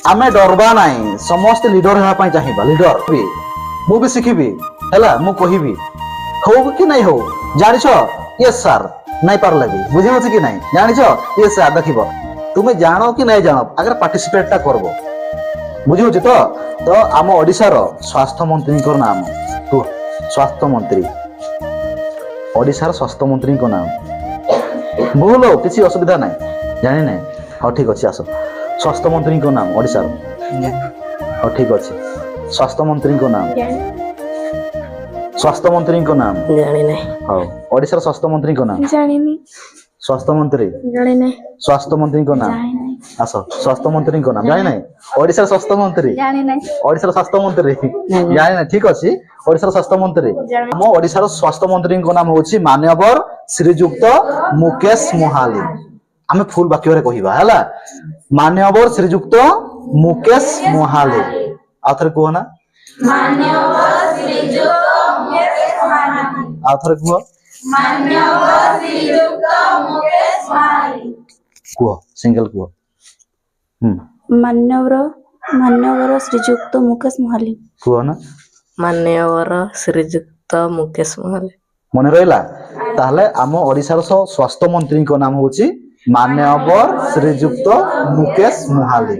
आमे डरबा नाई समस्त लीडर हेबा पई चाहिबा लीडर भी मु भी सिखिबी हैला मु कहिबी हो कि नहीं हो जानिछ यस सर नहीं पार लगी बुझी होछ कि नहीं जानिछ यस सर देखिबो तुमे जानो कि नहीं जानो अगर पार्टिसिपेट ता करबो बुझी होछ तो आम ओडिसा रो स्वास्थ्य मंत्री को नाम तू स्वास्थ्य मंत्री ओडिसा रो स्वास्थ्य मंत्री को नाम बोलो किसी असुविधा नहीं जानी नहीं हाँ ठीक अच्छे आस स्वास्थ्य मंत्री को नाम ओडिसा रो हाँ ठीक अच्छे स्वास्थ्य मंत्री को नाम स्वास्थ्य मंत्री को नाम जानी नहीं हाँ ओडिसा रो स्वास्थ्य मंत्री को नाम जानी नहीं स्वास्थ्य मंत्री जानी नहीं स्वास्थ्य मंत्री को नाम आस स्वास्थ्य मंत्री को नाम जानी नहीं ओडिसा रो स्वास्थ्य मंत्री जानी नहीं ओडिसा रो स्वास्थ्य मंत्री जानी नहीं ठीक अच्छे ओडिसा रो स्वास्थ्य मंत्री हम ओडिसा रो स्वास्थ्य मंत्री को नाम होची माननीय श्रीयुक्त मुकेश मोहाली आमे फुल वाक्य रे कहिबा हला माननीय श्रीयुक्त मुकेश मोहाली आथरे को ना माननीय श्रीयुक्त मुकेश मोहाली आथरे को माननीय श्रीयुक्त मुकेश मोहाली को सिंगल को मान्यवर श्रीयुक्त मुकेश मोहाली को ना मान्यवर श्रीयुक्त मुकेश मोहाली मन रहिला ताहले आम ओडिसा रो स्वास्थ्य मंत्री को नाम होची माननीय श्रीयुक्त मुकेश मोहाली।